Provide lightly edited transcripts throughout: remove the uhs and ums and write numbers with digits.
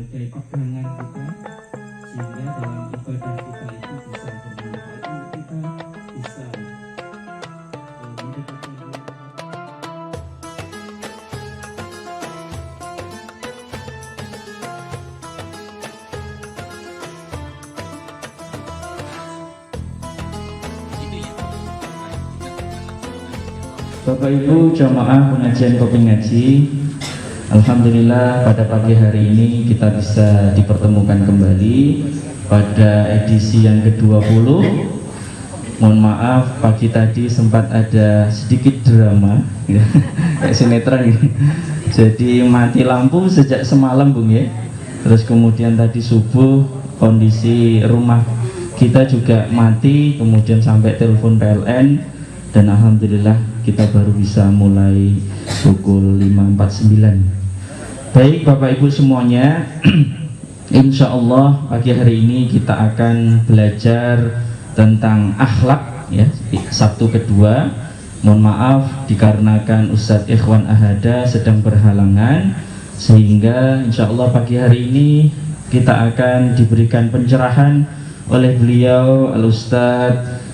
sebagai pegangan kita, sehingga dalam ibadah kita itu bisa bermanfaat untuk kita, bisa mendapatkan. Bapak Ibu jamaah pengajian Kopi Ngaji, alhamdulillah pada pagi hari ini kita bisa dipertemukan kembali pada edisi yang ke-20. Mohon maaf pagi tadi sempat ada sedikit drama ya, kayak sinetron gitu. Jadi mati lampu sejak semalam Bung ya. Terus kemudian tadi subuh kondisi rumah kita juga mati, kemudian sampai telepon PLN, dan alhamdulillah kita baru bisa mulai pukul 5.49. Baik Bapak Ibu semuanya, insya Allah pagi hari ini kita akan belajar tentang akhlak ya, Sabtu kedua. Mohon maaf dikarenakan Ustadz Ikhwan Ahada sedang berhalangan, sehingga insya Allah pagi hari ini kita akan diberikan pencerahan oleh beliau Al-Ustadz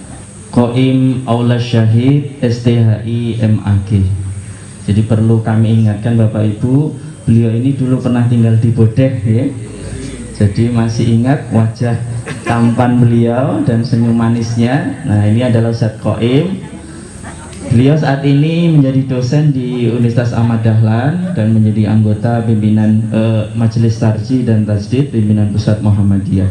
Qoim Aula Syahid STHI MAG. Jadi perlu kami ingatkan Bapak Ibu, beliau ini dulu pernah tinggal di Bodeh ya. Jadi masih ingat wajah tampan beliau dan senyum manisnya. Nah ini adalah Ustadz Qoim. Beliau saat ini menjadi dosen di Universitas Ahmad Dahlan dan menjadi anggota pimpinan Majelis Tarjih dan Tajdid pimpinan Pusat Muhammadiyah.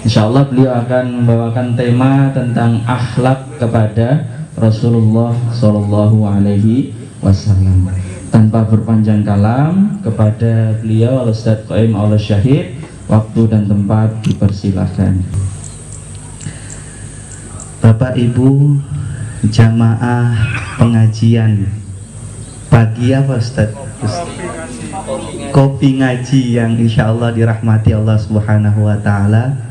Insya Allah beliau akan membawakan tema tentang akhlak kepada Rasulullah Shallallahu Alaihi Wasallam. Tanpa berpanjang kalam, kepada beliau Al-Ustadz Qoim Aula Syahid, waktu dan tempat dipersilahkan. Bapak Ibu jamaah pengajian pagi apa Ustadz? Kopi ngaji yang insya Allah dirahmati Allah Subhanahu Wa Taala.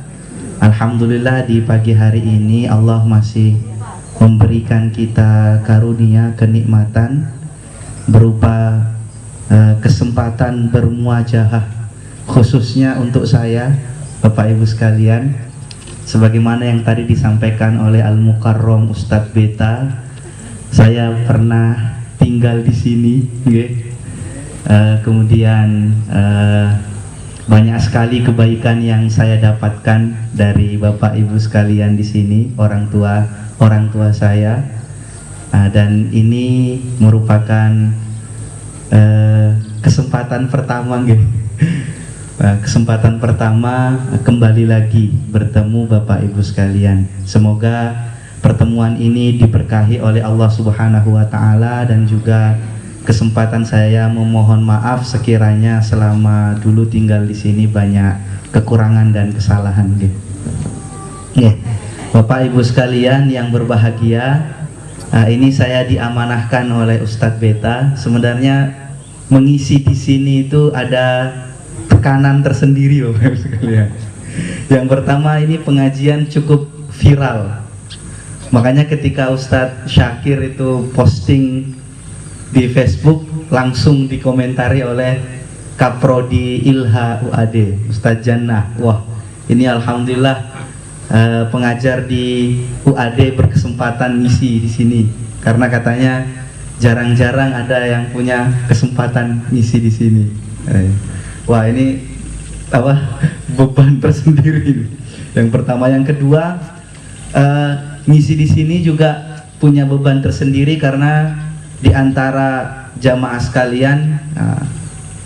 Alhamdulillah di pagi hari ini Allah masih memberikan kita karunia kenikmatan berupa kesempatan bermuajahah, khususnya untuk saya Bapak Ibu sekalian, sebagaimana yang tadi disampaikan oleh Al-Mukarrom Ustadz Beta, saya pernah tinggal di sini kemudian banyak sekali kebaikan yang saya dapatkan dari Bapak Ibu sekalian di sini, orang tua saya, dan ini merupakan kesempatan pertama kesempatan pertama kembali lagi bertemu Bapak Ibu sekalian. Semoga pertemuan ini diberkahi oleh Allah Subhanahu Wa Taala, dan juga kesempatan saya memohon maaf sekiranya selama dulu tinggal di sini banyak kekurangan dan kesalahan gitu. Bapak Ibu sekalian yang berbahagia, ini saya diamanahkan oleh Ustadz Beta. Sebenarnya mengisi di sini itu ada tekanan tersendiri Bapak Ibu sekalian. Yang pertama, ini pengajian cukup viral. Makanya ketika Ustadz Syakir itu posting di Facebook, langsung dikomentari oleh Kaprodi Ilha UAD Ustadz Jannah. Wah, ini alhamdulillah pengajar di UAD berkesempatan ngisi di sini, karena katanya jarang-jarang ada yang punya kesempatan ngisi di sini. Wah, ini beban tersendiri. Yang pertama, yang kedua, ngisi di sini juga punya beban tersendiri karena di antara jamaah sekalian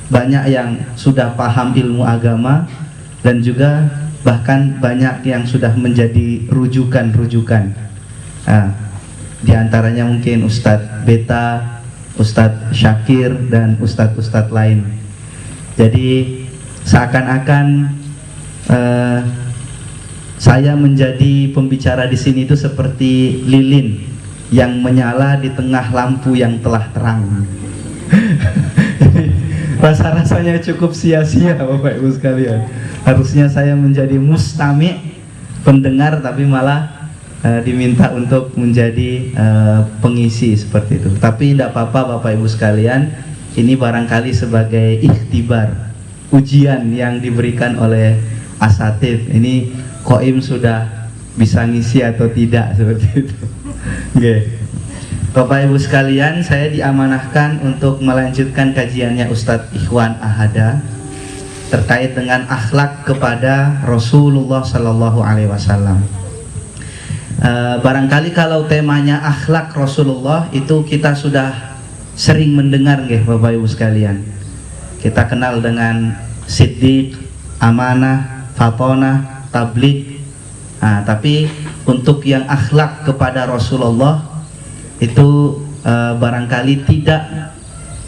banyak yang sudah paham ilmu agama, dan juga bahkan banyak yang sudah menjadi rujukan-rujukan. Di antaranya mungkin Ustadz Beta, Ustadz Syakir, dan Ustadz-Ustadz lain. Jadi seakan-akan saya menjadi pembicara di sini itu seperti lilin yang menyala di tengah lampu yang telah terang. Rasa-rasanya cukup sia-sia Bapak Ibu sekalian. Harusnya saya menjadi mustami', pendengar, tapi malah diminta untuk menjadi pengisi seperti itu. Tapi tidak apa-apa Bapak Ibu sekalian, ini barangkali sebagai ikhtibar, ujian yang diberikan oleh asatid. Ini Qoim sudah bisa ngisi atau tidak seperti itu. Oke. Bapak Ibu sekalian, saya diamanahkan untuk melanjutkan kajiannya Ustadz Ikhwan Ahada terkait dengan akhlak kepada Rasulullah Sallallahu Alaihi Wasallam. Barangkali kalau temanya akhlak Rasulullah itu kita sudah sering mendengar, nggih Bapak Ibu sekalian. Kita kenal dengan Siddiq, Amanah, Fatonah, Tabligh. Tapi untuk yang akhlak kepada Rasulullah itu barangkali tidak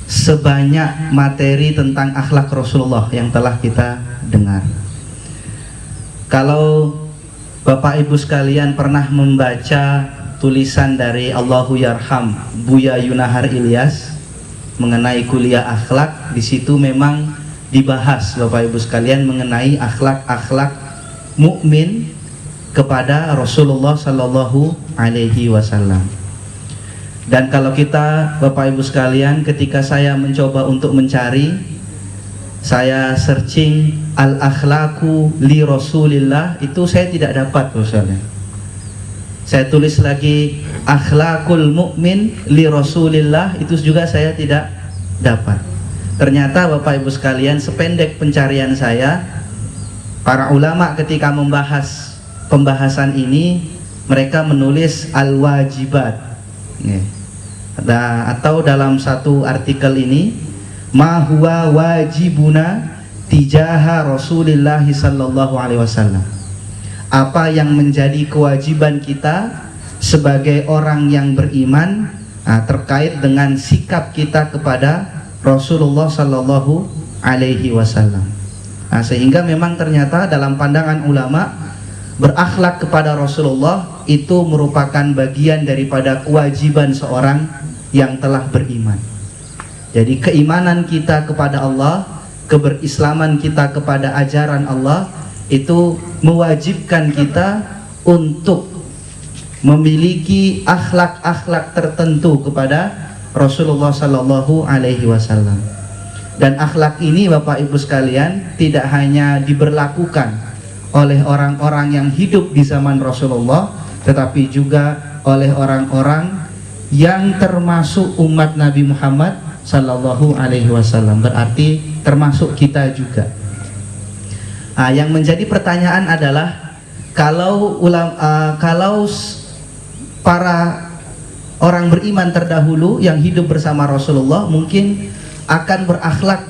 sebanyak materi tentang akhlak Rasulullah yang telah kita dengar. Kalau Bapak Ibu sekalian pernah membaca tulisan dari Allahu Yarham Buya Yunahar Ilyas mengenai kuliah akhlak, di situ memang dibahas Bapak Ibu sekalian mengenai akhlak-akhlak mukmin kepada Rasulullah Sallallahu Alaihi Wasallam. Dan kalau kita Bapak Ibu sekalian, ketika saya mencoba untuk mencari, saya searching al-akhlaqu li Rasulillah, itu saya tidak dapat misalnya. Saya tulis lagi akhlaqul mu'min li Rasulillah, itu juga saya tidak dapat. Ternyata Bapak Ibu sekalian, sependek pencarian saya, para ulama ketika membahas pembahasan ini, mereka menulis al-wajibat. Atau dalam satu artikel ini, ma huwa wajibuna tijaha Rasulillah sallallahu alaihi wasallam. Apa yang menjadi kewajiban kita sebagai orang yang beriman terkait dengan sikap kita kepada Rasulullah sallallahu alaihi wasallam. Sehingga memang ternyata dalam pandangan ulama, berakhlak kepada Rasulullah itu merupakan bagian daripada kewajiban seorang yang telah beriman. Jadi keimanan kita kepada Allah, keberislaman kita kepada ajaran Allah, itu mewajibkan kita untuk memiliki akhlak-akhlak tertentu kepada Rasulullah Sallallahu Alaihi Wasallam. Dan akhlak ini Bapak Ibu sekalian tidak hanya diberlakukan oleh orang-orang yang hidup di zaman Rasulullah, tetapi juga oleh orang-orang yang termasuk umat Nabi Muhammad Sallallahu Alaihi Wasallam. Berarti termasuk kita juga. Yang menjadi pertanyaan adalah kalau para orang beriman terdahulu yang hidup bersama Rasulullah mungkin akan berakhlak,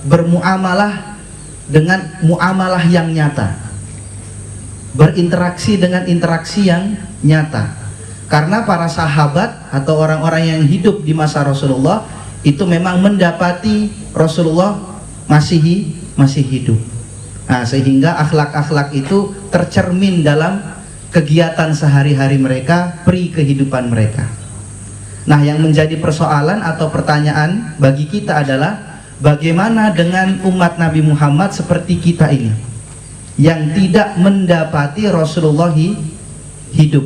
bermuamalah dengan muamalah yang nyata, berinteraksi dengan interaksi yang nyata. Karena para sahabat atau orang-orang yang hidup di masa Rasulullah itu memang mendapati Rasulullah masih hidup. Sehingga akhlak-akhlak itu tercermin dalam kegiatan sehari-hari mereka, pri kehidupan mereka. Nah, yang menjadi persoalan atau pertanyaan bagi kita adalah bagaimana dengan umat Nabi Muhammad seperti kita ini yang tidak mendapati Rasulullah hidup,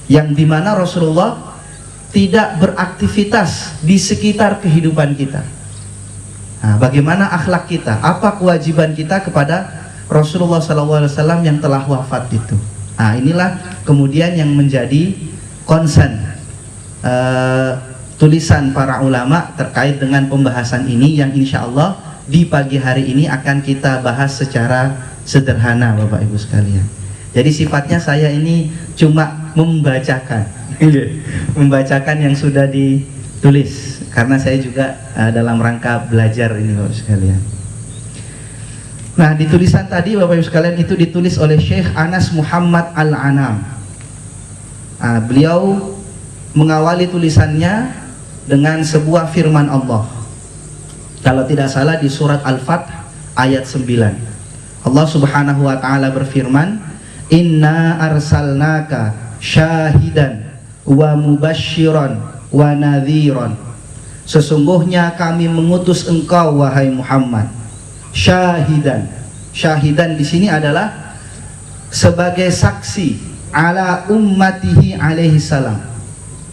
yang dimana Rasulullah tidak beraktivitas di sekitar kehidupan kita. Bagaimana akhlak kita? Apa kewajiban kita kepada Rasulullah SAW yang telah wafat itu? Inilah kemudian yang menjadi concern tulisan para ulama terkait dengan pembahasan ini, yang insya Allah di pagi hari ini akan kita bahas secara sederhana Bapak Ibu sekalian. Jadi sifatnya saya ini cuma membacakan yang sudah ditulis, karena saya juga dalam rangka belajar ini Bapak Ibu sekalian. Nah, di tulisan tadi Bapak Ibu sekalian itu ditulis oleh Syekh Anas Muhammad Al-Anam. Beliau mengawali tulisannya dengan sebuah firman Allah. Kalau tidak salah di surat Al-Fath ayat 9. Allah Subhanahu wa taala berfirman, "Inna arsalnaka syahidan wa mubasysyiran wa nadhiran." Sesungguhnya kami mengutus engkau wahai Muhammad syahidan. Syahidan di sini adalah sebagai saksi ala ummatihi alaihi salam,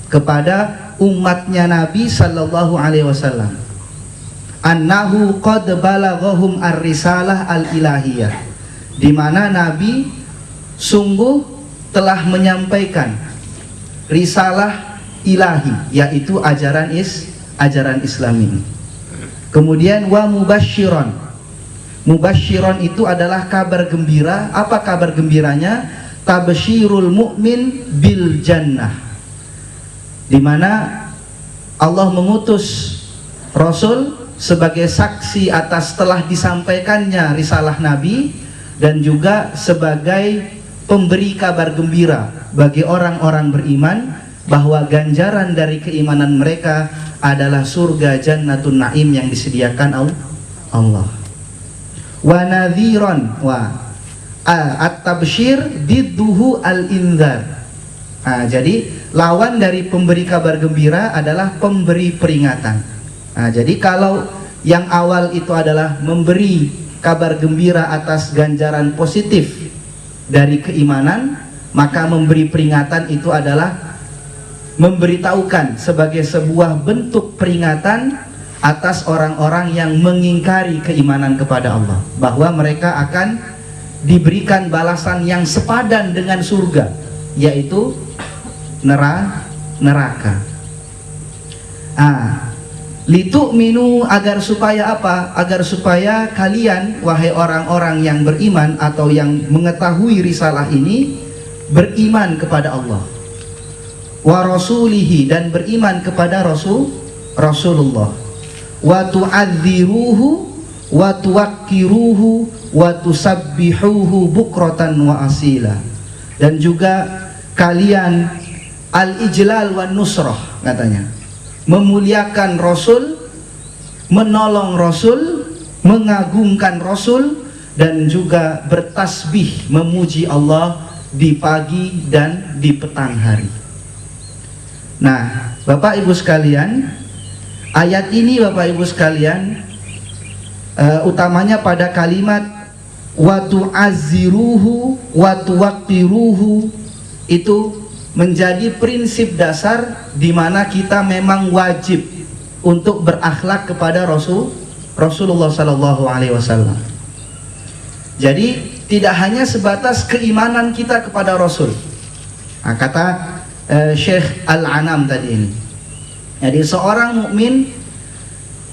kepada umatnya Nabi sallallahu alaihi wasallam. annahu qad balaghahum ar-risalah al-ilahiyah, di mana Nabi sungguh telah menyampaikan risalah ilahi, yaitu ajaran Islam ini. Kemudian wa mubasyiron, mubasyiron itu adalah kabar gembira. Apa kabar gembiranya? Tabsyirul mu'min bil jannah, di mana Allah mengutus Rasul sebagai saksi atas telah disampaikannya risalah Nabi, dan juga sebagai pemberi kabar gembira bagi orang-orang beriman bahwa ganjaran dari keimanan mereka adalah surga jannatun na'im yang disediakan Allah. Wa nadhiran, wa at-tabsyir didduhu al-indhar. Jadi lawan dari pemberi kabar gembira adalah pemberi peringatan. Jadi kalau yang awal itu adalah memberi kabar gembira atas ganjaran positif dari keimanan, maka memberi peringatan itu adalah memberitahukan sebagai sebuah bentuk peringatan atas orang-orang yang mengingkari keimanan kepada Allah, bahwa mereka akan diberikan balasan yang sepadan dengan surga, yaitu neraka. Litu'minu, agar supaya apa? Agar supaya kalian, wahai orang-orang yang beriman atau yang mengetahui risalah ini, beriman kepada Allah, wa rasulihi, dan beriman kepada Rasulullah, wa tu'adziruhu wa tuwakkiruhu wa tusabbihuhu bukratan wa asila, dan juga kalian al-ijlal wa nusrah, katanya, memuliakan Rasul, menolong Rasul, mengagungkan Rasul, dan juga bertasbih memuji Allah di pagi dan di petang hari. Nah, Bapak Ibu sekalian, ayat ini Bapak Ibu sekalian, utamanya pada kalimat wa tu'azziruhu wa tuwaqqiruhu, itu menjadi prinsip dasar di mana kita memang wajib untuk berakhlak kepada Rasulullah Sallallahu Alaihi Wasallam. Jadi tidak hanya sebatas keimanan kita kepada Rasul. Kata Syekh Al-Anam tadi ini, jadi seorang mukmin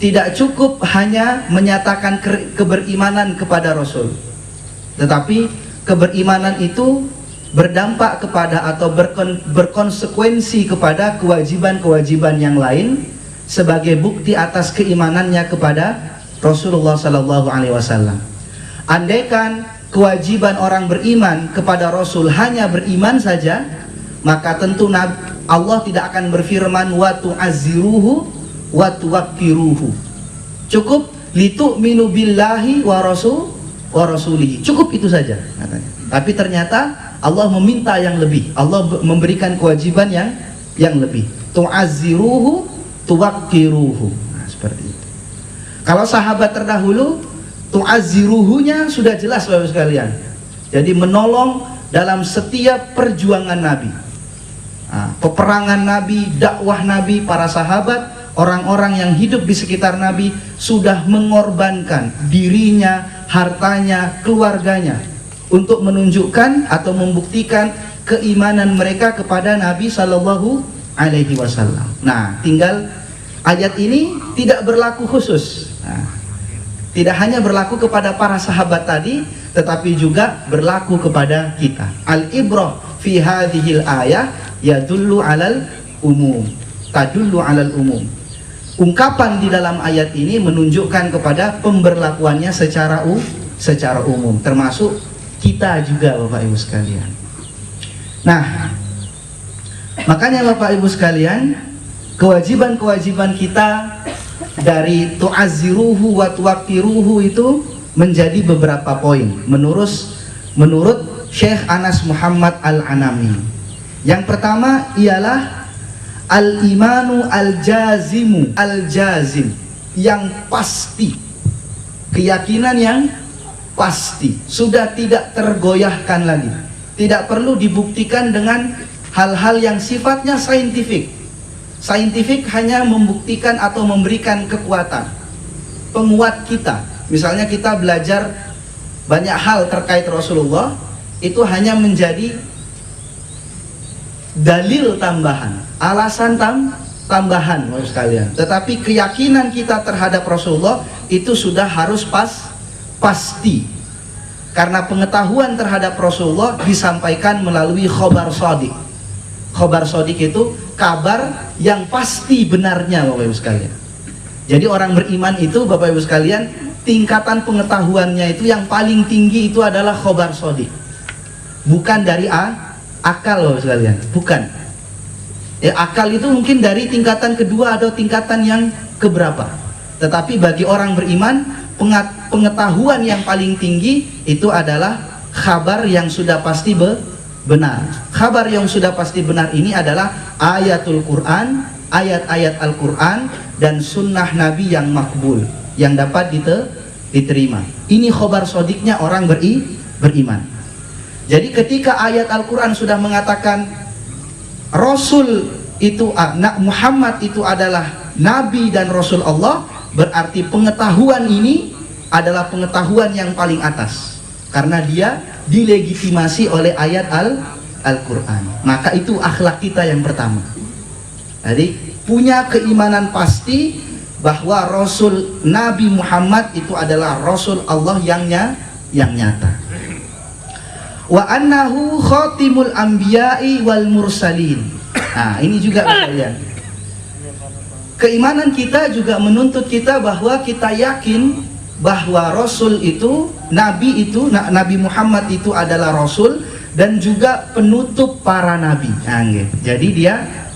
tidak cukup hanya menyatakan keberimanan kepada Rasul, tetapi keberimanan itu berdampak kepada atau berkonsekuensi kepada kewajiban-kewajiban yang lain sebagai bukti atas keimanannya kepada Rasulullah Sallallahu Alaihi Wasallam. Andaikan kewajiban orang beriman kepada Rasul hanya beriman saja, maka tentu Allah tidak akan berfirman wa tu'azziruhu wa tuwakkiruhu. Cukup litu'minu billahi wa rasulihi, cukup itu saja katanya. Tapi ternyata Allah meminta yang lebih. Allah memberikan kewajiban yang lebih. Tu'azziruhu tuwakkiruhu. Nah, seperti itu. Kalau sahabat terdahulu, tu'azziruhunya sudah jelas Bapak sekalian. Jadi menolong dalam setiap perjuangan Nabi, peperangan Nabi, dakwah Nabi, para sahabat, orang-orang yang hidup di sekitar Nabi sudah mengorbankan dirinya, hartanya, keluarganya untuk menunjukkan atau membuktikan keimanan mereka kepada Nabi Sallallahu Alaihi Wasallam. Nah, tinggal ayat ini tidak berlaku khusus. Tidak hanya berlaku kepada para sahabat tadi, tetapi juga berlaku kepada kita. Al-ibrah fi hadhil ayah yadullu alal umum, tadullu alal umum. Ungkapan di dalam ayat ini menunjukkan kepada pemberlakuannya secara umum, termasuk kita juga Bapak Ibu sekalian. Nah, makanya Bapak Ibu sekalian, kewajiban-kewajiban kita dari tu'azziruhu wa tuwaqqiruhu itu menjadi beberapa poin menurut Syekh Anas Muhammad Al-Anami. Yang pertama ialah al-imanu al-jazimu, al-jazim, yang pasti, keyakinan yang pasti, sudah tidak tergoyahkan lagi, tidak perlu dibuktikan dengan hal-hal yang sifatnya saintifik. Saintifik hanya membuktikan atau memberikan kekuatan, penguat kita. Misalnya kita belajar banyak hal terkait Rasulullah, itu hanya menjadi dalil tambahan, alasan tambahan Bapak sekalian. Tetapi keyakinan kita terhadap Rasulullah itu sudah harus pasti. Karena pengetahuan terhadap Rasulullah disampaikan melalui khobar shadiq. Khobar shadiq itu kabar yang pasti benarnya Bapak Ibu sekalian. Jadi orang beriman itu Bapak Ibu sekalian, tingkatan pengetahuannya itu yang paling tinggi itu adalah khobar shadiq. Bukan dari akal Bapak sekalian, bukan. Akal itu mungkin dari tingkatan kedua atau tingkatan yang keberapa. Tetapi bagi orang beriman, pengetahuan yang paling tinggi itu adalah kabar yang sudah pasti benar. Kabar yang sudah pasti benar ini adalah ayatul Quran, ayat-ayat Al-Quran, dan sunnah Nabi yang makbul, yang dapat diterima. Ini khobar shadiqnya orang beriman. Jadi ketika ayat Al-Quran sudah mengatakan Rasul itu, Muhammad itu adalah Nabi dan Rasul Allah, berarti pengetahuan ini adalah pengetahuan yang paling atas, karena dia dilegitimasi oleh ayat Al-Quran. Maka itu akhlak kita yang pertama. Jadi punya keimanan pasti bahwa Rasul Nabi Muhammad itu adalah Rasul Allah yang nyata. Wa annahu khatimul anbiya'i wal mursalin. Nah, ini juga kalian. Keimanan kita juga menuntut kita bahwa kita yakin bahwa Rasul itu, Nabi itu, Nabi Muhammad itu adalah Rasul dan juga penutup para Nabi. Nah, gitu. Jadi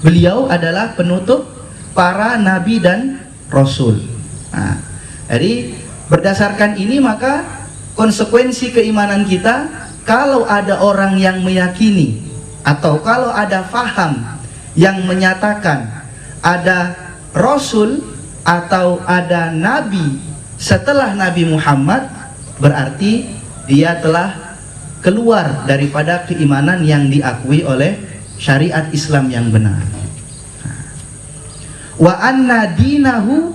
beliau adalah penutup para Nabi dan Rasul. Nah, jadi berdasarkan ini maka konsekuensi keimanan kita, kalau ada orang yang meyakini atau kalau ada faham yang menyatakan ada Rasul atau ada Nabi setelah Nabi Muhammad, berarti dia telah keluar daripada keimanan yang diakui oleh syariat Islam yang benar. Wa anna dinahu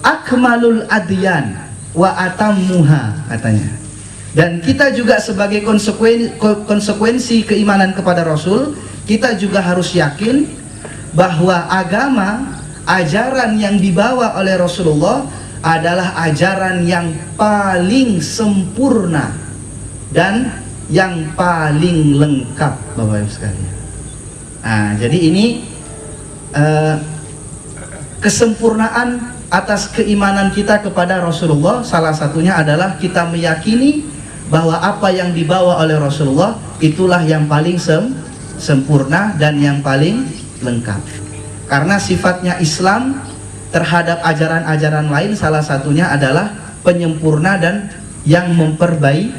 akmalul adyan wa atammuha, katanya. Dan kita juga sebagai konsekuensi keimanan kepada Rasul, kita juga harus yakin bahwa agama, ajaran yang dibawa oleh Rasulullah adalah ajaran yang paling sempurna dan yang paling lengkap Bapak Ibu sekalian. Nah, jadi ini kesempurnaan atas keimanan kita kepada Rasulullah, salah satunya adalah kita meyakini bahwa apa yang dibawa oleh Rasulullah itulah yang paling sempurna dan yang paling lengkap. Karena sifatnya Islam terhadap ajaran-ajaran lain salah satunya adalah penyempurna dan yang memperbaiki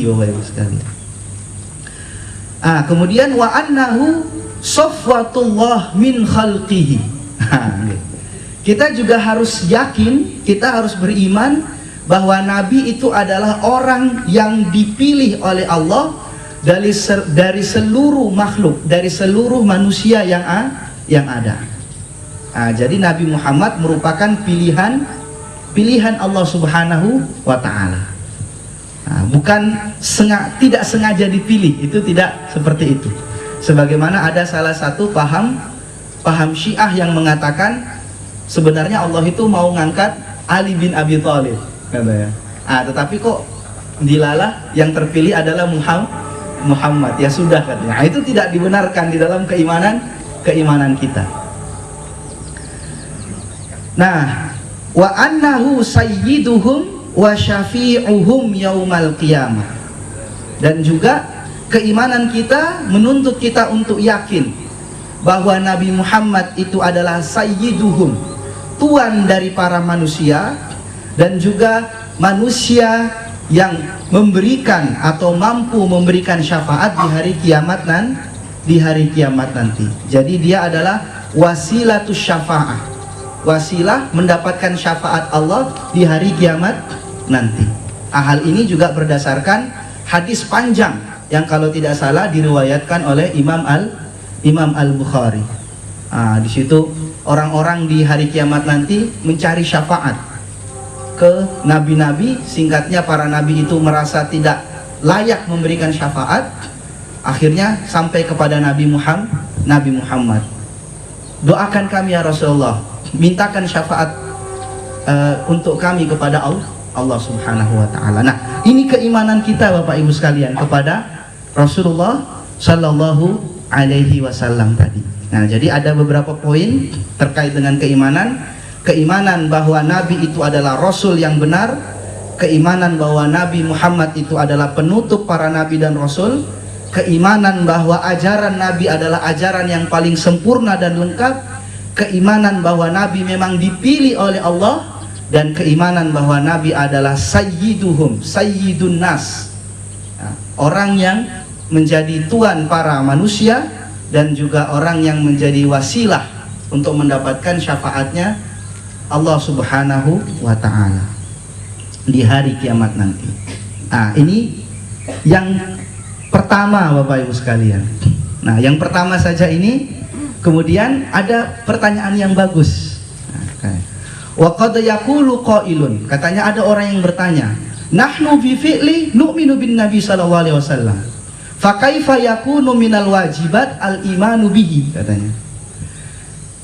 Bapak Ibu sekalian. Kemudian wa annahu safwatullah min khalqihi. Kita juga harus yakin, kita harus beriman bahwa Nabi itu adalah orang yang dipilih oleh Allah dari seluruh makhluk, dari seluruh manusia yang ada. Jadi Nabi Muhammad merupakan pilihan Allah Subhanahu wa Ta'ala. Bukan tidak sengaja dipilih, itu tidak seperti itu. Sebagaimana ada salah satu paham Syiah yang mengatakan sebenarnya Allah itu mau ngangkat Ali bin Abi Thalib, katanya. Tetapi kok dilalah yang terpilih adalah Muhammad. Ya sudah, katanya. Itu tidak dibenarkan di dalam keimanan kita. Nah, wa annahu sayyiduhum wa syafi'uhum yaumal qiyamah. Dan juga keimanan kita menuntut kita untuk yakin bahwa Nabi Muhammad itu adalah sayyiduhum, tuan dari para manusia, dan juga manusia yang memberikan atau mampu memberikan syafaat di hari kiamat nanti. Jadi dia adalah wasilatus syafa'ah, wasilah mendapatkan syafaat Allah di hari kiamat nanti. Hal ini juga berdasarkan hadis panjang yang kalau tidak salah diriwayatkan oleh Imam Al-Bukhari. Di situ orang-orang di hari kiamat nanti mencari syafaat ke nabi-nabi, singkatnya para nabi itu merasa tidak layak memberikan syafaat, akhirnya sampai kepada Nabi Muhammad. Doakan kami ya Rasulullah, mintakan syafaat untuk kami kepada Allah Subhanahu wa taala. Nah, ini keimanan kita Bapak Ibu sekalian kepada Rasulullah sallallahu alaihi wasallam tadi. Nah, jadi ada beberapa poin terkait dengan keimanan bahwa nabi itu adalah rasul yang benar, keimanan bahwa Nabi Muhammad itu adalah penutup para nabi dan rasul, keimanan bahwa ajaran nabi adalah ajaran yang paling sempurna dan lengkap, keimanan bahwa nabi memang dipilih oleh Allah, dan keimanan bahwa nabi adalah sayyidun nas, orang yang menjadi tuan para manusia dan juga orang yang menjadi wasilah untuk mendapatkan syafaatnya Allah Subhanahu wa ta'ala di hari kiamat nanti. Ini yang pertama Bapak Ibu sekalian. Nah, yang pertama saja ini. Kemudian ada pertanyaan yang bagus. Wa qad yaqulu qailun, katanya ada orang yang bertanya, nahnu fi fi'li nu'minu bin nabi sallallahu alaihi wasallam, fa kaifa yakunu minal wajibat al imanu bihi,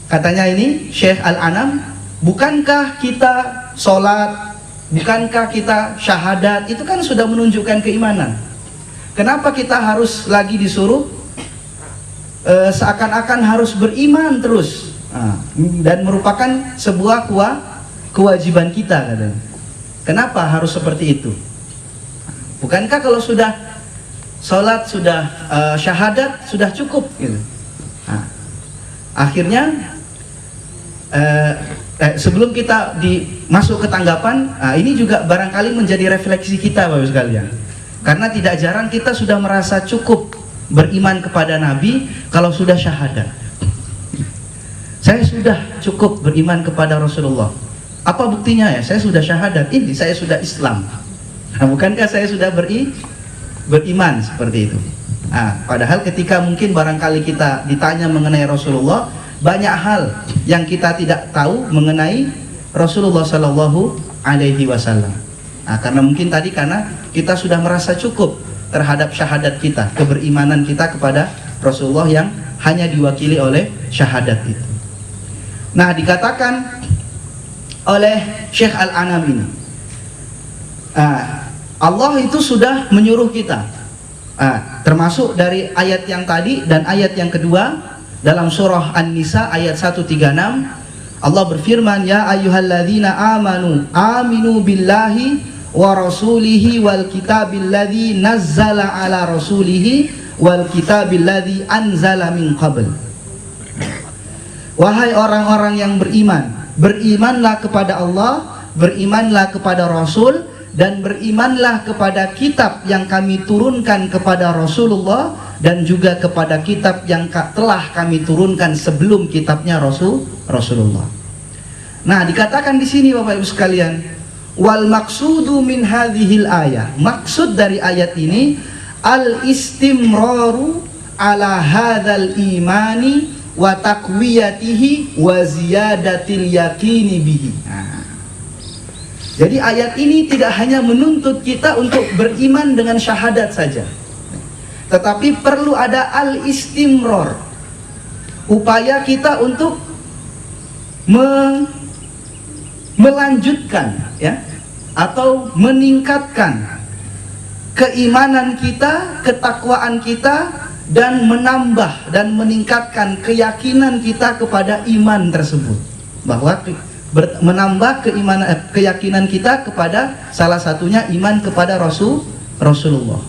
katanya ini Syekh Al-Anam, bukankah kita sholat, bukankah kita syahadat, itu kan sudah menunjukkan keimanan, kenapa kita harus lagi disuruh seakan-akan harus beriman terus, dan merupakan sebuah kewajiban kita, katanya. Kenapa harus seperti itu? Bukankah kalau sudah sholat, sudah syahadat, sudah cukup gitu? Akhirnya sebelum kita masuk ke tanggapan, ini juga barangkali menjadi refleksi kita Bapak sekalian. Karena tidak jarang kita sudah merasa cukup beriman kepada Nabi kalau sudah syahadat. Saya sudah cukup beriman kepada Rasulullah. Apa buktinya ya? Saya sudah syahadat, ini saya sudah Islam. Bukankah saya sudah beriman seperti itu? Padahal ketika mungkin barangkali kita ditanya mengenai Rasulullah, banyak hal yang kita tidak tahu mengenai Rasulullah Sallallahu Alaihi Wasallam. Karena mungkin tadi karena kita sudah merasa cukup terhadap syahadat kita, keberimanan kita kepada Rasulullah yang hanya diwakili oleh syahadat itu. Nah, dikatakan oleh Syekh Al-Anam ini, Allah itu sudah menyuruh kita, termasuk dari ayat yang tadi dan ayat yang kedua dalam surah An-Nisa ayat 136, Allah berfirman, ya ayyuhalladzina aminu billahi wa rasulihi wal kitabil ladzi nazzala ala rasulihi wal kitabil ladzi anzala min qabl. Wahai orang-orang yang beriman, berimanlah kepada Allah, berimanlah kepada Rasul, dan berimanlah kepada kitab yang kami turunkan kepada Rasulullah, dan juga kepada kitab yang telah kami turunkan sebelum kitabnya Rasulullah. Nah, dikatakan di sini Bapak Ibu sekalian, wal maksudu min hadhil ayah, maksud dari ayat ini al istimraru ala hadzal imani wa taqwiyatihi wa ziyadatil yaqini bihi. Jadi ayat ini tidak hanya menuntut kita untuk beriman dengan syahadat saja, tetapi perlu ada al-istimrar, upaya kita untuk melanjutkan ya, atau meningkatkan keimanan kita, ketakwaan kita, dan menambah dan meningkatkan keyakinan kita kepada iman tersebut, bahwa menambah keyakinan kita kepada salah satunya iman kepada Rasulullah.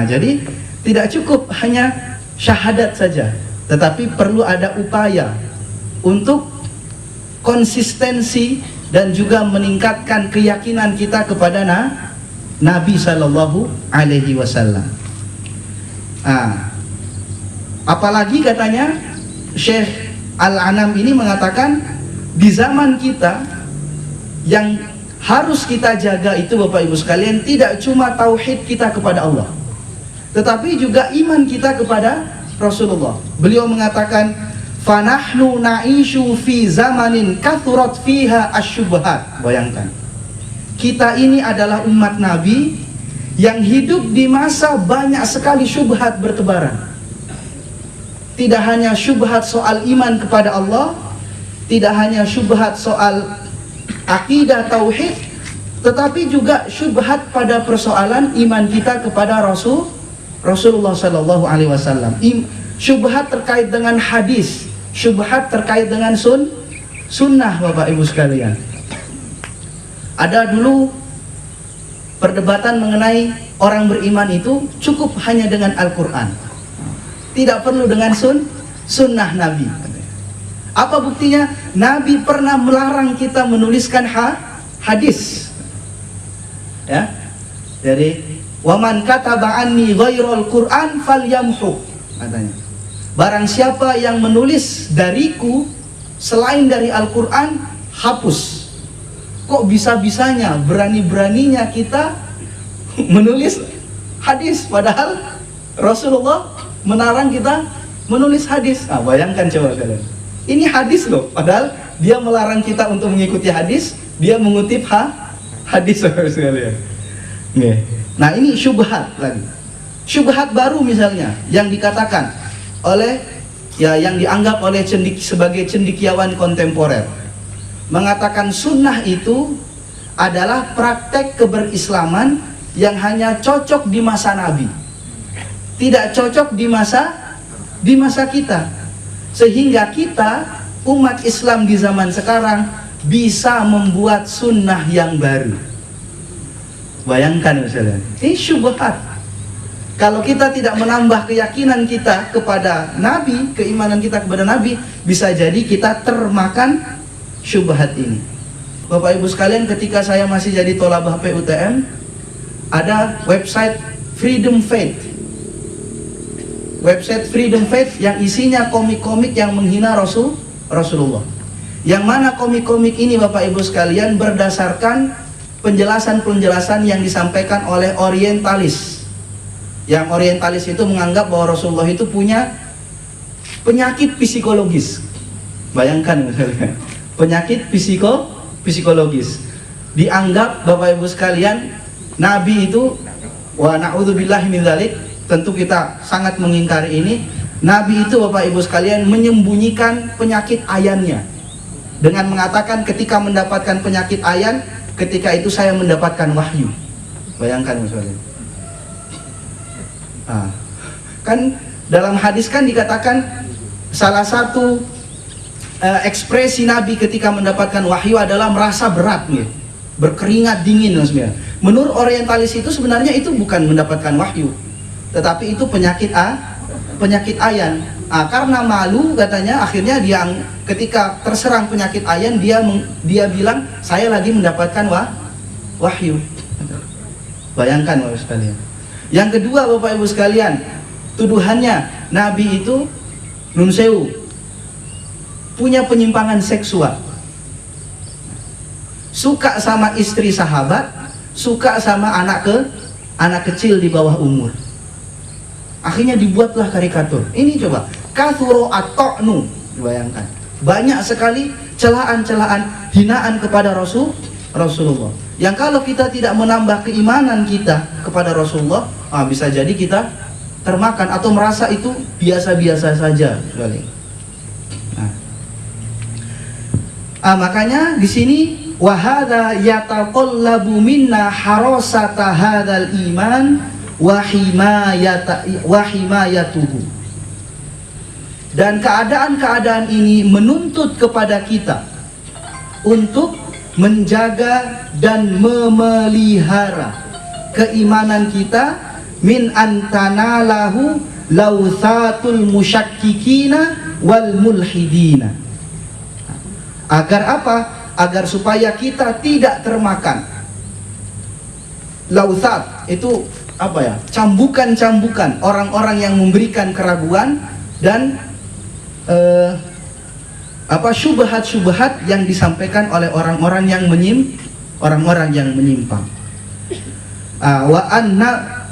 Jadi tidak cukup hanya syahadat saja, tetapi perlu ada upaya untuk konsistensi dan juga meningkatkan keyakinan kita kepada Nabi Sallallahu Alaihi Wasallam. Apalagi katanya Syekh Al-Anam ini mengatakan, di zaman kita yang harus kita jaga itu Bapak Ibu sekalian, tidak cuma tauhid kita kepada Allah, tetapi juga iman kita kepada Rasulullah. Beliau mengatakan, fanahnu na'ishu fi zamanin kathurat fiha asyubhat. Bayangkan, kita ini adalah umat Nabi yang hidup di masa banyak sekali syubhat bertebaran. Tidak hanya syubhat soal iman kepada Allah, tidak hanya syubhat soal akidah tauhid, tetapi juga syubhat pada persoalan iman kita kepada Rasulullah Sallallahu Alaihi Wasallam. Syubhat terkait dengan hadis, syubhat terkait dengan sunnah, Bapak Ibu sekalian. Ada dulu perdebatan mengenai orang beriman itu cukup hanya dengan Al-Quran, tidak perlu dengan sunnah Nabi. Apa buktinya? Nabi pernah melarang kita menuliskan hadis. Ya, jadi waman kataba anni ghairal Quran falyamhu, katanya. Barang siapa yang menulis dariku selain dari Al-Quran, hapus. Kok bisa-bisanya, berani-beraninya kita menulis hadis, padahal Rasulullah melarang kita menulis hadis. Nah, bayangkan coba kalian. Ini hadis loh, padahal dia melarang kita untuk mengikuti hadis, dia mengutip hadis sekalian. Nah, ini syubhat lagi. Syubhat baru misalnya yang dikatakan oleh yang dianggap oleh sebagai cendekiawan kontemporer, mengatakan sunnah itu adalah praktek keberislaman yang hanya cocok di masa Nabi, tidak cocok di masa kita, sehingga kita umat Islam di zaman sekarang bisa membuat sunnah yang baru. Bayangkan misalnya, ini syubhat. Kalau kita tidak menambah keyakinan kita kepada Nabi, keimanan kita kepada Nabi, bisa jadi kita termakan syubhat ini. Bapak Ibu sekalian, ketika saya masih jadi tolabah PUTM, ada website Freedom Faith. Website Freedom Faith yang isinya komik-komik yang menghina Rasulullah. Yang mana komik-komik ini Bapak Ibu sekalian berdasarkan penjelasan-penjelasan yang disampaikan oleh orientalis. Yang orientalis itu menganggap bahwa Rasulullah itu punya penyakit psikologis. Bayangkan misalnya, penyakit psikologis. Dianggap Bapak Ibu sekalian, Nabi itu, wa na'udzubillahi min dzalik, tentu kita sangat mengingkari ini. Nabi itu Bapak Ibu sekalian menyembunyikan penyakit ayannya dengan mengatakan ketika mendapatkan penyakit ayan, ketika itu saya mendapatkan wahyu. Bayangkan misalnya. Kan dalam hadis kan dikatakan salah satu ekspresi Nabi ketika mendapatkan wahyu adalah merasa berat nih, berkeringat dingin maksudnya. Menurut orientalis itu sebenarnya itu bukan mendapatkan wahyu, tetapi itu penyakit ayan. Karena malu katanya, akhirnya dia ketika terserang penyakit ayan dia bilang saya lagi mendapatkan wahyu. Bayangkan Bapak sekalian. Yang kedua Bapak Ibu sekalian, tuduhannya Nabi itu nun sewu, punya penyimpangan seksual. Suka sama istri sahabat, suka sama anak kecil di bawah umur. Akhirnya dibuatlah karikatur. Ini coba, kathuro at-ta'nu, bayangkan. Banyak sekali celaan-celaan hinaan kepada Rasulullah. Yang kalau kita tidak menambah keimanan kita kepada Rasulullah, bisa jadi kita termakan atau merasa itu biasa-biasa saja. Makanya di sini wahada yataqallabu minna harasata hadzal iman wa himayatuhu. Dan keadaan-keadaan ini menuntut kepada kita untuk menjaga dan memelihara keimanan kita min antana lahu lauthatul musyakkikina wal mulhidina. Agar apa? Agar supaya kita tidak termakan. Lauthat itu apa ya? Cambukan-cambukan orang-orang yang memberikan keraguan dan syubhat-syubhat yang disampaikan oleh orang-orang yang menyimpang.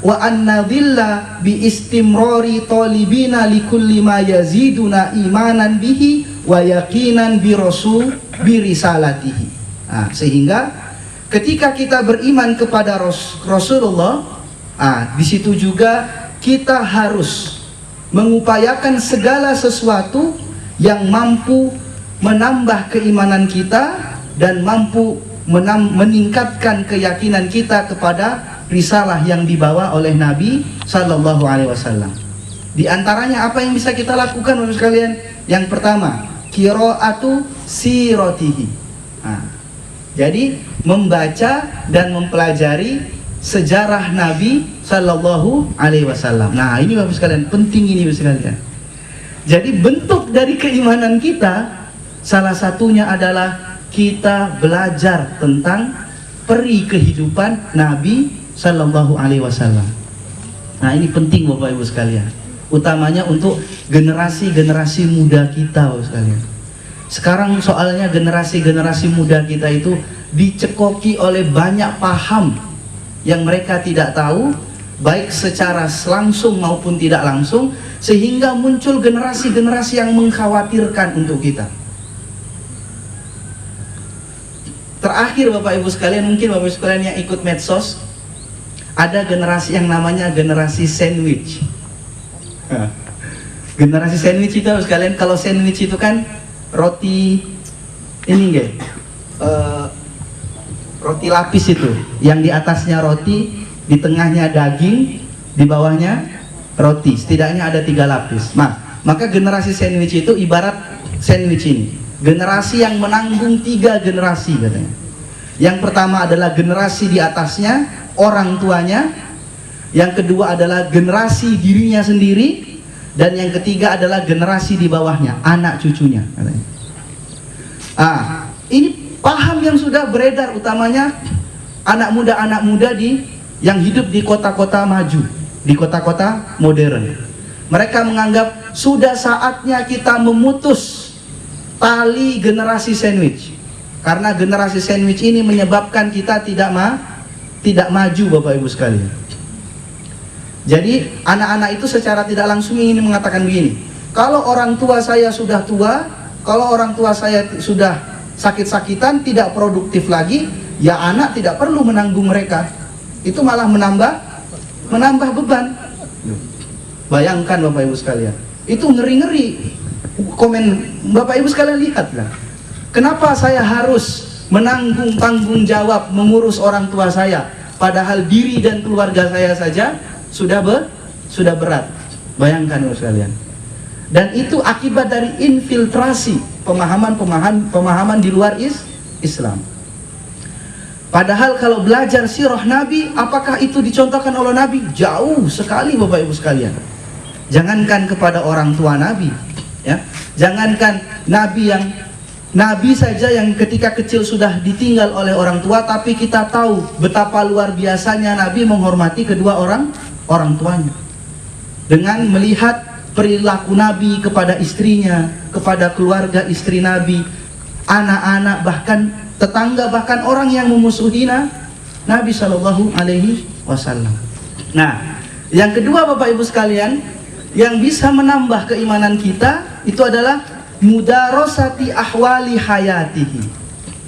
wa annadhilla bi istimrari talibina likulli ma yaziduna imanan bihi wa yaqinan bi risalatihi. Nah, sehingga ketika kita beriman kepada Rasulullah, di situ juga kita harus mengupayakan segala sesuatu yang mampu menambah keimanan kita dan mampu meningkatkan keyakinan kita kepada risalah yang dibawa oleh Nabi Sallallahu Alaihi Wasallam. Di antaranya apa yang bisa kita lakukan, Bapak sekalian? Yang pertama, qiraatu siratihi. Jadi membaca dan mempelajari sejarah Nabi Sallallahu Alaihi Wasallam. Nah, ini Bapak sekalian, penting ini Bapak sekalian. Jadi bentuk dari keimanan kita salah satunya adalah kita belajar tentang peri kehidupan Nabi Sallallahu Alaihi Wasallam. Nah, ini penting Bapak Ibu sekalian, utamanya untuk generasi-generasi muda kita Bapak sekalian. Sekarang soalnya generasi-generasi muda kita itu dicekoki oleh banyak paham yang mereka tidak tahu, baik secara langsung maupun tidak langsung, sehingga muncul generasi-generasi yang mengkhawatirkan untuk kita. Terakhir Bapak Ibu sekalian, mungkin Bapak Ibu sekalian yang ikut medsos, ada generasi yang namanya generasi sandwich. Generasi sandwich itu Bapak sekalian, kalau sandwich itu kan roti ini nggak? Roti lapis itu, yang di atasnya roti, di tengahnya daging, di bawahnya roti. Setidaknya ada 3 lapis. Maka generasi sandwich itu ibarat sandwich ini. Generasi yang menanggung 3 generasi katanya. Yang pertama adalah generasi di atasnya, orang tuanya. Yang kedua adalah generasi dirinya sendiri. Dan yang ketiga adalah generasi di bawahnya, anak cucunya katanya. Ini paham yang sudah beredar, utamanya anak muda yang hidup di kota-kota maju, di kota-kota modern. Mereka menganggap sudah saatnya kita memutus tali generasi sandwich, karena generasi sandwich ini menyebabkan kita tidak maju Bapak Ibu sekalian. Jadi anak-anak itu secara tidak langsung ingin mengatakan begini, kalau orang tua saya sudah tua, kalau orang tua saya sudah sakit-sakitan, tidak produktif lagi, ya anak tidak perlu menanggung mereka. Itu malah menambah beban. Bayangkan Bapak Ibu sekalian, itu ngeri-ngeri. Komen Bapak Ibu sekalian, lihatlah, kenapa saya harus menanggung tanggung jawab mengurus orang tua saya, padahal diri dan keluarga saya saja sudah berat. Bayangkan Bapak sekalian. Dan itu akibat dari infiltrasi pemahaman di luar Islam. Padahal kalau belajar sirah Nabi, apakah itu dicontohkan oleh Nabi? Jauh sekali Bapak Ibu sekalian. Jangankan kepada orang tua Nabi, ya, jangankan Nabi saja yang ketika kecil sudah ditinggal oleh orang tua, tapi kita tahu betapa luar biasanya Nabi menghormati kedua orang tuanya. Dengan melihat perilaku Nabi kepada istrinya, kepada keluarga istri Nabi, anak-anak, bahkan tetangga, bahkan orang yang memusuhi Nabi Shallallahu Alaihi Wasallam. Nah, yang kedua Bapak Ibu sekalian, yang bisa menambah keimanan kita itu adalah mudarosati ahwali hayatihi.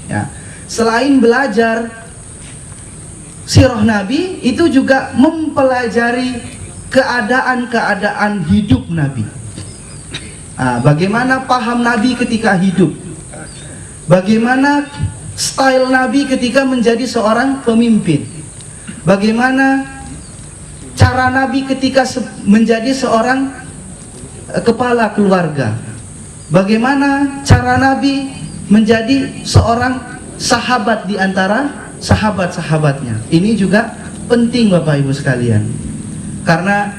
Ya, selain belajar sirah Nabi, itu juga mempelajari keadaan-keadaan hidup Nabi. Bagaimana paham Nabi ketika hidup, bagaimana style Nabi ketika menjadi seorang pemimpin, bagaimana cara Nabi ketika menjadi seorang kepala keluarga, bagaimana cara Nabi menjadi seorang sahabat di antara sahabat-sahabatnya. Ini juga penting Bapak Ibu sekalian, karena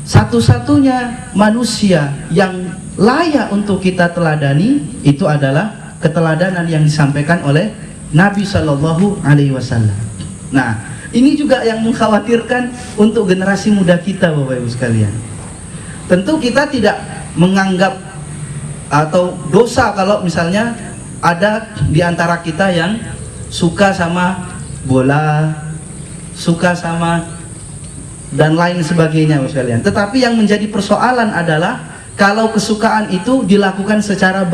satu-satunya manusia yang layak untuk kita teladani itu adalah keteladanan yang disampaikan oleh Nabi Shallallahu Alaihi Wasallam. Nah, ini juga yang mengkhawatirkan untuk generasi muda kita Bapak Ibu sekalian. Tentu kita tidak menganggap atau dosa kalau misalnya ada di antara kita yang suka sama bola, suka sama dan lain sebagainya sekalian. Tetapi yang menjadi persoalan adalah kalau kesukaan itu dilakukan secara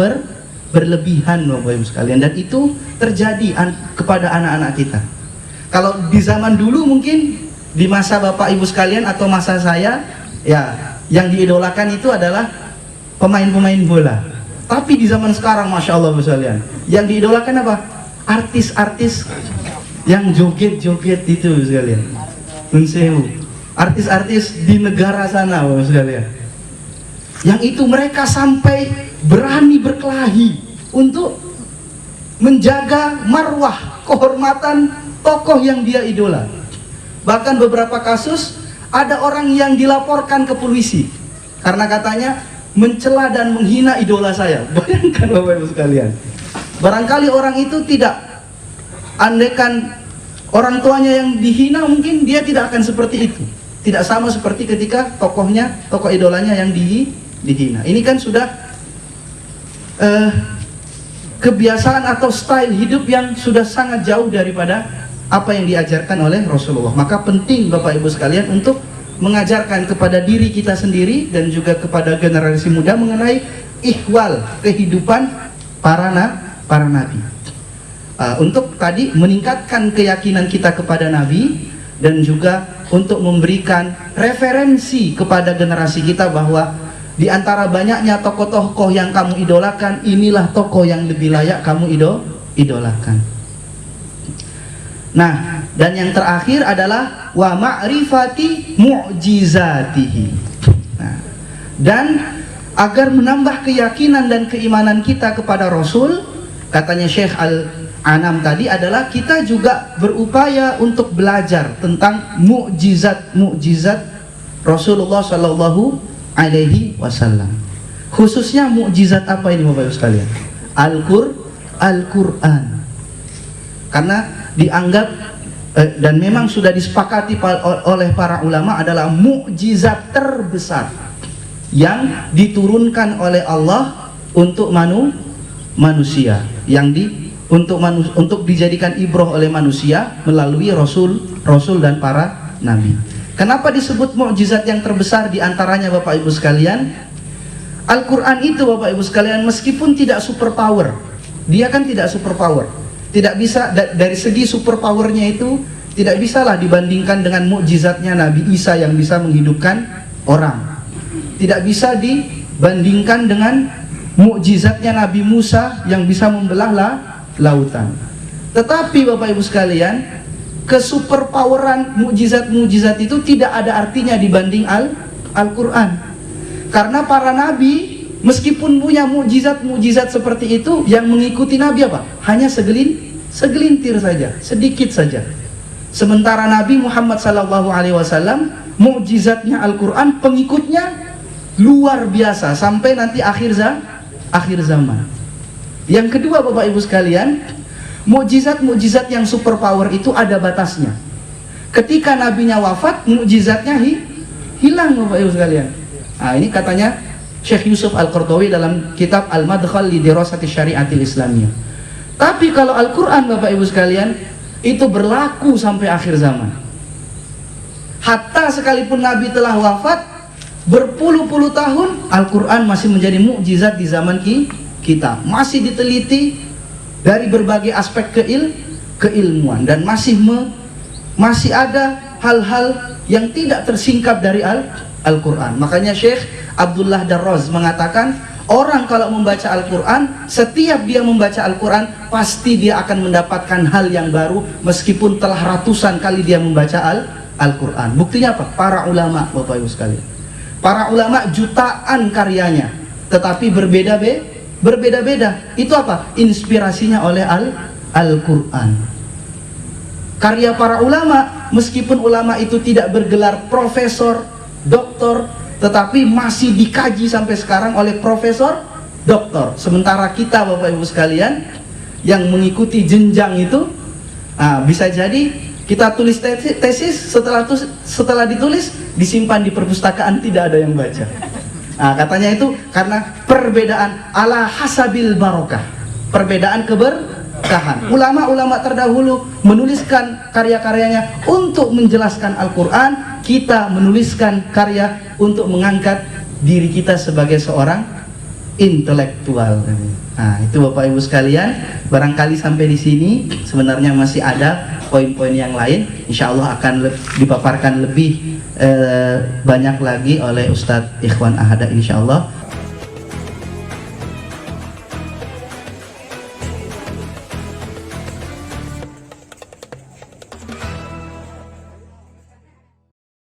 berlebihan Bapak Ibu sekalian, dan itu terjadi kepada anak-anak kita. Kalau di zaman dulu mungkin di masa Bapak Ibu sekalian atau masa saya, ya yang diidolakan itu adalah pemain-pemain bola. Tapi di zaman sekarang Masya Allah Bapak sekalian, yang diidolakan apa? Artis-artis yang joget-joget itu sekalian. Unsewu. Artis-artis di negara sana Bapak sekalian. Yang itu mereka sampai berani berkelahi untuk menjaga marwah, kehormatan tokoh yang dia idola. Bahkan beberapa kasus ada orang yang dilaporkan ke polisi karena katanya mencela dan menghina idola saya. Bayangkan Bapak Ibu sekalian. Barangkali orang itu tidak, andaikan orang tuanya yang dihina, mungkin dia tidak akan seperti itu. Tidak sama seperti ketika tokoh idolanya yang dihina. Ini kan sudah kebiasaan atau style hidup yang sudah sangat jauh daripada apa yang diajarkan oleh Rasulullah. Maka penting Bapak Ibu sekalian untuk mengajarkan kepada diri kita sendiri dan juga kepada generasi muda mengenai ihwal kehidupan para nabi. Untuk tadi meningkatkan keyakinan kita kepada nabi, dan juga untuk memberikan referensi kepada generasi kita bahwa di antara banyaknya tokoh-tokoh yang kamu idolakan, inilah tokoh yang lebih layak kamu idolakan. Nah, dan yang terakhir adalah wa ma'rifati mu'jizatihi. Nah, dan agar menambah keyakinan dan keimanan kita kepada Rasul, katanya Syekh Al-Anam tadi, adalah kita juga berupaya untuk belajar tentang mukjizat Rasulullah Shallallahu Alaihi Wasallam. Khususnya mukjizat apa ini Bapak Ibu sekalian? Al-Quran. Karena dianggap dan memang sudah disepakati oleh para ulama adalah mukjizat terbesar yang diturunkan oleh Allah untuk manusia, yang untuk dijadikan ibrah oleh manusia melalui rasul dan para nabi. Kenapa disebut mukjizat yang terbesar? Di antaranya Bapak Ibu sekalian, Al-Quran itu Bapak Ibu sekalian meskipun tidak superpower, dia kan tidak superpower, tidak bisa dari segi superpowernya itu tidak bisalah dibandingkan dengan mukjizatnya Nabi Isa yang bisa menghidupkan orang, tidak bisa dibandingkan dengan mukjizatnya Nabi Musa yang bisa membelah lautan. Tetapi Bapak Ibu sekalian, kesuperpoweran mukjizat-mukjizat itu tidak ada artinya dibanding Al-Quran. Karena para nabi meskipun punya mukjizat-mukjizat seperti itu, yang mengikuti nabi apa? Hanya segelintir saja, sedikit saja. Sementara Nabi Muhammad SAW, mukjizatnya Al-Quran, pengikutnya luar biasa sampai nanti akhir zaman. Yang kedua Bapak Ibu sekalian, mukjizat-mukjizat yang superpower itu ada batasnya. Ketika nabinya wafat, mukjizatnya hilang Bapak Ibu sekalian. Nah, ini katanya Syekh Yusuf Al-Qardawi dalam kitab Al-Madkhal li Dirasati Syariatil Islamiyah. Tapi kalau Al-Quran Bapak Ibu sekalian, itu berlaku sampai akhir zaman. Hatta sekalipun Nabi telah wafat berpuluh-puluh tahun, Al-Quran masih menjadi mukjizat di zaman kita. Masih diteliti dari berbagai aspek keilmuan, dan masih ada hal-hal yang tidak tersingkap dari Al-Quran. Makanya Syekh Abdullah Darroz mengatakan, orang kalau membaca Al-Quran, setiap dia membaca Al-Quran, pasti dia akan mendapatkan hal yang baru meskipun telah ratusan kali dia membaca Al-Quran. Buktinya apa? Para ulama Bapak Ibu sekalian. Para ulama jutaan karyanya, tetapi berbeda-beda. Itu apa? Inspirasinya oleh Al-Quran. Karya para ulama, meskipun ulama itu tidak bergelar profesor, doktor, tetapi masih dikaji sampai sekarang oleh profesor, doktor. Sementara kita Bapak Ibu sekalian yang mengikuti jenjang itu, bisa jadi kita tulis tesis, setelah ditulis disimpan di perpustakaan, tidak ada yang baca. Katanya itu karena perbedaan ala hasabil barokah, perbedaan bertahan. Ulama-ulama terdahulu menuliskan karya-karyanya untuk menjelaskan Al-Quran, kita menuliskan karya untuk mengangkat diri kita sebagai seorang intelektual. Nah, itu Bapak Ibu sekalian, barangkali sampai di sini. Sebenarnya masih ada poin-poin yang lain, insya Allah akan dipaparkan lebih banyak lagi oleh Ustadz Ikhwan Ahada insya Allah.